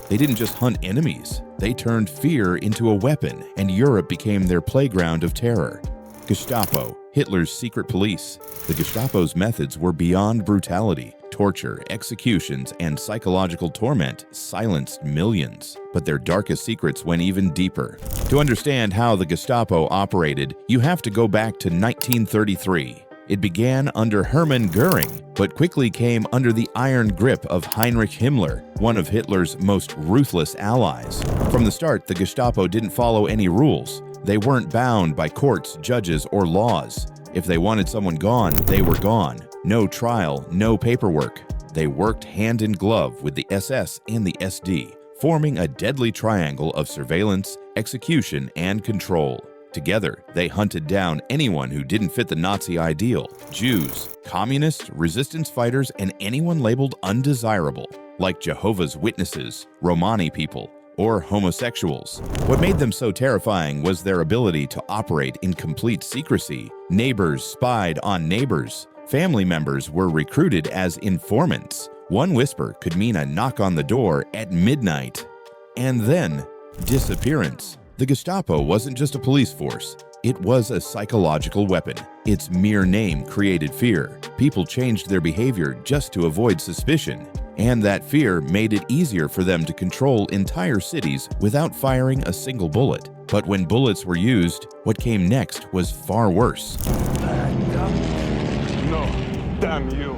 They didn't just hunt enemies, they turned fear into a weapon, and Europe became their playground of terror. Gestapo, Hitler's secret police. The Gestapo's methods were beyond brutality. Torture, executions, and psychological torment silenced millions. But their darkest secrets went even deeper. To understand how the Gestapo operated, you have to go back to 1933. It began under Hermann Göring, but quickly came under the iron grip of Heinrich Himmler, one of Hitler's most ruthless allies. From the start, the Gestapo didn't follow any rules. They weren't bound by courts, judges, or laws. If they wanted someone gone, they were gone. No trial, no paperwork. They worked hand in glove with the SS and the SD, forming a deadly triangle of surveillance, execution, and control. Together, they hunted down anyone who didn't fit the Nazi ideal: Jews, communists, resistance fighters, and anyone labeled undesirable, like Jehovah's Witnesses, Romani people, or homosexuals. What made them so terrifying was their ability to operate in complete secrecy. Neighbors spied on neighbors. Family members were recruited as informants. One whisper could mean a knock on the door at midnight. And then, disappearance. The Gestapo wasn't just a police force. It was a psychological weapon. Its mere name created fear. People changed their behavior just to avoid suspicion. And that fear made it easier for them to control entire cities without firing a single bullet. But when bullets were used, what came next was far worse. No, damn you.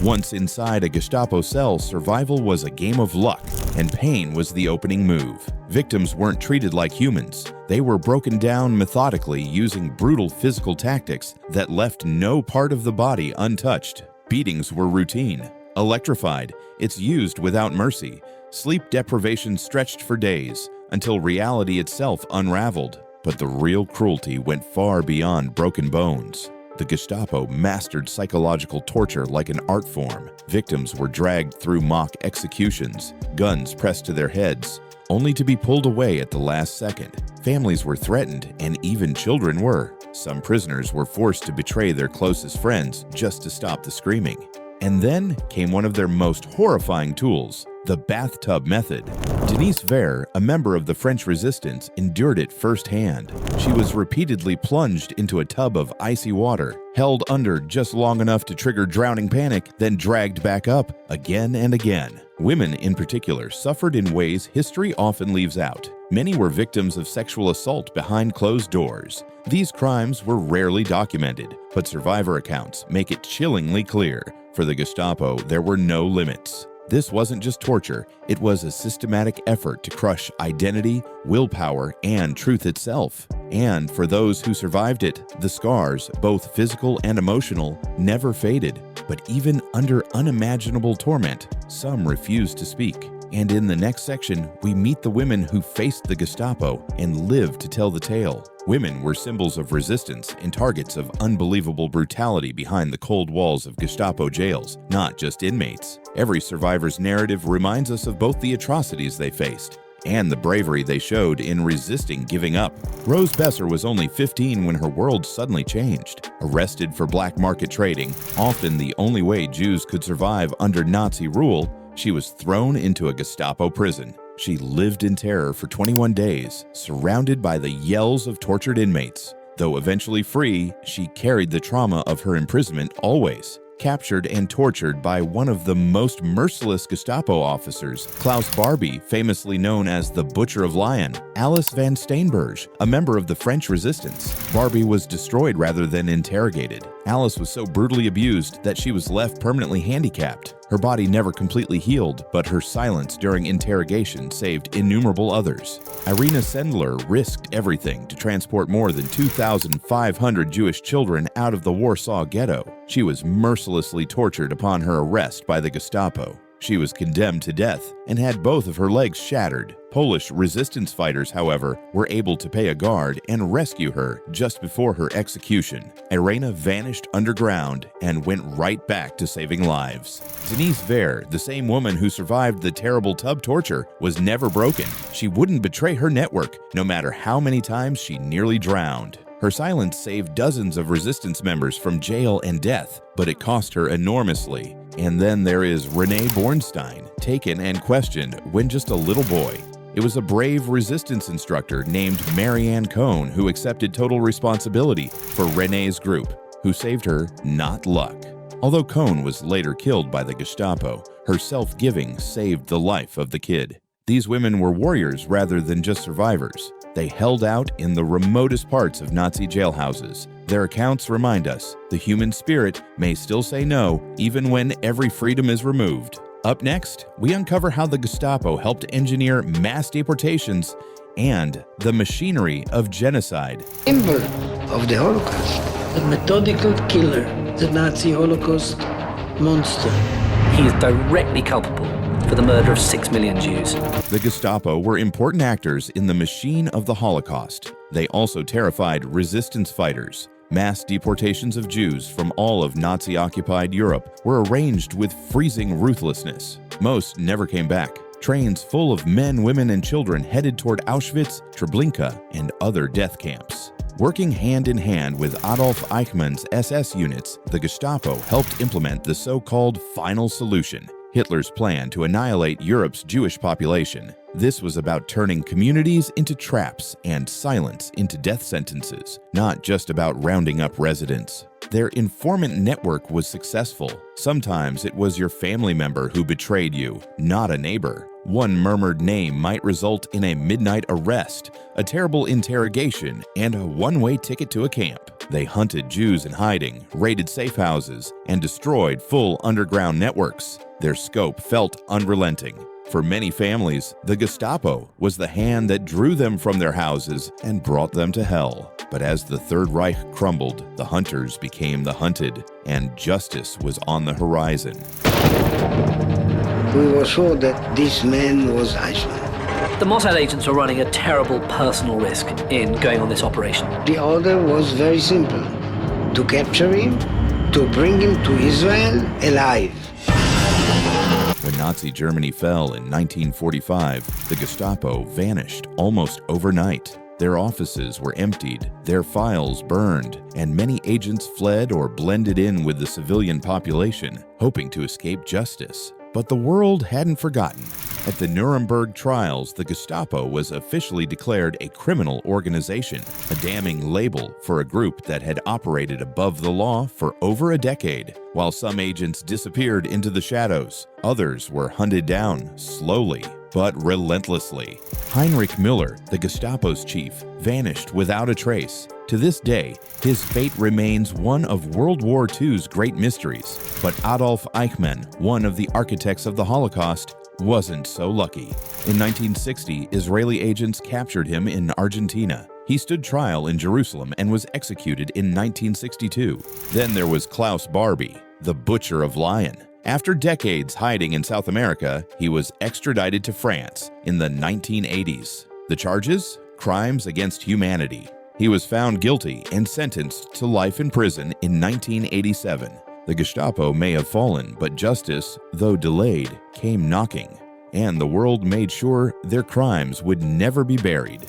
Once inside a Gestapo cell, survival was a game of luck, and pain was the opening move. Victims weren't treated like humans. They were broken down methodically using brutal physical tactics that left no part of the body untouched. Beatings were routine. Electrified, it's used without mercy. Sleep deprivation stretched for days, until reality itself unraveled. But the real cruelty went far beyond broken bones. The Gestapo mastered psychological torture like an art form. Victims were dragged through mock executions, guns pressed to their heads, only to be pulled away at the last second. Families were threatened, and even children were. Some prisoners were forced to betray their closest friends just to stop the screaming. And then came one of their most horrifying tools, the bathtub method. Denise Vere, a member of the French resistance, endured it firsthand. She was repeatedly plunged into a tub of icy water, held under just long enough to trigger drowning panic, then dragged back up again and again. Women, in particular, suffered in ways history often leaves out. Many were victims of sexual assault behind closed doors. These crimes were rarely documented, but survivor accounts make it chillingly clear. For the Gestapo, there were no limits. This wasn't just torture, it was a systematic effort to crush identity, willpower, and truth itself. And for those who survived it, the scars, both physical and emotional, never faded. But even under unimaginable torment, some refused to speak. And in the next section, we meet the women who faced the Gestapo and lived to tell the tale. Women were symbols of resistance and targets of unbelievable brutality behind the cold walls of Gestapo jails, not just inmates. Every survivor's narrative reminds us of both the atrocities they faced and the bravery they showed in resisting giving up. Rose Besser was only 15 when her world suddenly changed. Arrested for black market trading, often the only way Jews could survive under Nazi rule, she was thrown into a Gestapo prison. She lived in terror for 21 days, surrounded by the yells of tortured inmates. Though eventually free, she carried the trauma of her imprisonment always. Captured and tortured by one of the most merciless Gestapo officers, Klaus Barbie, famously known as the Butcher of Lyon, Alice van Steenberge, a member of the French resistance. Barbie was destroyed rather than interrogated. Alice was so brutally abused that she was left permanently handicapped. Her body never completely healed, but her silence during interrogation saved innumerable others. Irina Sendler risked everything to transport more than 2,500 Jewish children out of the Warsaw Ghetto. She was mercilessly tortured upon her arrest by the Gestapo. She was condemned to death and had both of her legs shattered. Polish resistance fighters, however, were able to pay a guard and rescue her just before her execution. Irena vanished underground and went right back to saving lives. Denise Vare, the same woman who survived the terrible tub torture, was never broken. She wouldn't betray her network, no matter how many times she nearly drowned. Her silence saved dozens of resistance members from jail and death, but it cost her enormously. And then there is Renee Bornstein, taken and questioned when just a little boy. It was a brave resistance instructor named Marianne Cohn who accepted total responsibility for Renee's group, who saved her, not luck. Although Cohn was later killed by the Gestapo, her self-giving saved the life of the kid. These women were warriors rather than just survivors. They held out in the remotest parts of Nazi jailhouses. Their accounts remind us the human spirit may still say no even when every freedom is removed. Up next, we uncover how the Gestapo helped engineer mass deportations and the machinery of genocide. Symbol of the Holocaust, the methodical killer, the Nazi Holocaust monster. He is directly culpable for the murder of 6 million Jews. The Gestapo were important actors in the machine of the Holocaust. They also terrified resistance fighters. Mass deportations of Jews from all of Nazi-occupied Europe were arranged with freezing ruthlessness. Most never came back. Trains full of men, women, and children headed toward Auschwitz, Treblinka, and other death camps. Working hand in hand with Adolf Eichmann's SS units, the Gestapo helped implement the so-called final solution, Hitler's plan to annihilate Europe's Jewish population. This was about turning communities into traps and silence into death sentences, not just about rounding up residents. Their informant network was successful. Sometimes it was your family member who betrayed you, not a neighbor. One murmured name might result in a midnight arrest, a terrible interrogation, and a one-way ticket to a camp. They hunted Jews in hiding, raided safe houses, and destroyed full underground networks. Their scope felt unrelenting. For many families, the Gestapo was the hand that drew them from their houses and brought them to hell. But as the Third Reich crumbled, the hunters became the hunted, and justice was on the horizon. We were sure that this man was Eichmann. The Mossad agents were running a terrible personal risk in going on this operation. The order was very simple: to capture him, to bring him to Israel alive. When Nazi Germany fell in 1945, the Gestapo vanished almost overnight. Their offices were emptied, their files burned, and many agents fled or blended in with the civilian population, hoping to escape justice. But the world hadn't forgotten. At the Nuremberg trials, the Gestapo was officially declared a criminal organization, a damning label for a group that had operated above the law for over a decade. While some agents disappeared into the shadows, others were hunted down slowly but relentlessly. Heinrich Müller, the Gestapo's chief, vanished without a trace. To this day, his fate remains one of World War II's great mysteries. But Adolf Eichmann, one of the architects of the Holocaust, wasn't so lucky. In 1960, Israeli agents captured him in Argentina. He stood trial in Jerusalem and was executed in 1962. Then there was Klaus Barbie, the Butcher of Lyon. After decades hiding in South America, he was extradited to France in the 1980s. The charges? Crimes against humanity. He was found guilty and sentenced to life in prison in 1987. The Gestapo may have fallen, but justice, though delayed, came knocking, and the world made sure their crimes would never be buried.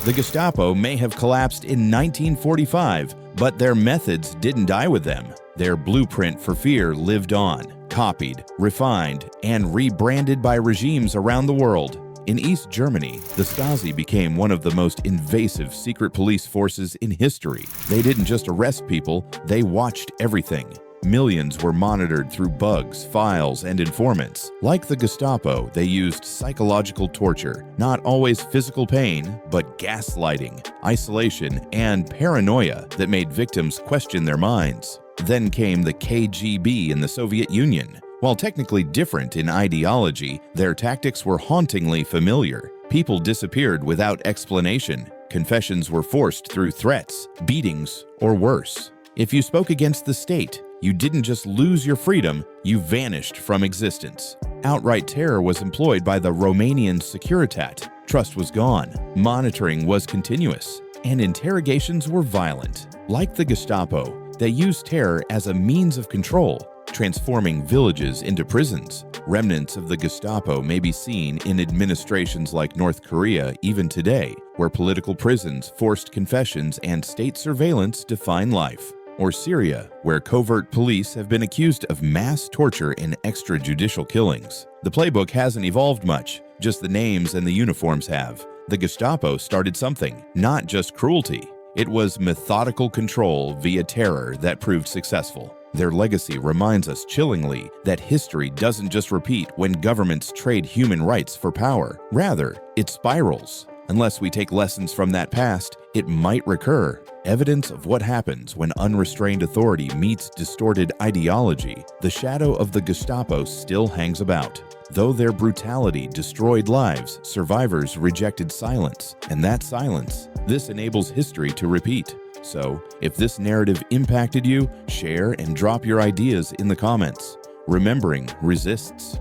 The Gestapo may have collapsed in 1945, but their methods didn't die with them. Their blueprint for fear lived on, copied, refined, and rebranded by regimes around the world. In East Germany, the Stasi became one of the most invasive secret police forces in history. They didn't just arrest people, they watched everything. Millions were monitored through bugs, files, and informants. Like the Gestapo, they used psychological torture, not always physical pain, but gaslighting, isolation, and paranoia that made victims question their minds. Then came the KGB in the Soviet Union. While technically different in ideology, their tactics were hauntingly familiar. People disappeared without explanation. Confessions were forced through threats, beatings, or worse. If you spoke against the state, you didn't just lose your freedom, you vanished from existence. Outright terror was employed by the Romanian Securitate. Trust was gone, monitoring was continuous, and interrogations were violent. Like the Gestapo, they used terror as a means of control, transforming villages into prisons. Remnants of the Gestapo may be seen in administrations like North Korea even today, where political prisons, forced confessions, and state surveillance define life. Or Syria, where covert police have been accused of mass torture and extrajudicial killings. The playbook hasn't evolved much, just the names and the uniforms have. The Gestapo started something, not just cruelty. It was methodical control via terror that proved successful. Their legacy reminds us chillingly that history doesn't just repeat when governments trade human rights for power. Rather, it spirals. Unless we take lessons from that past, it might recur. Evidence of what happens when unrestrained authority meets distorted ideology, the shadow of the Gestapo still hangs about. Though their brutality destroyed lives, survivors rejected silence, and that silence, this enables history to repeat. So, if this narrative impacted you, share and drop your ideas in the comments. Remembering resists.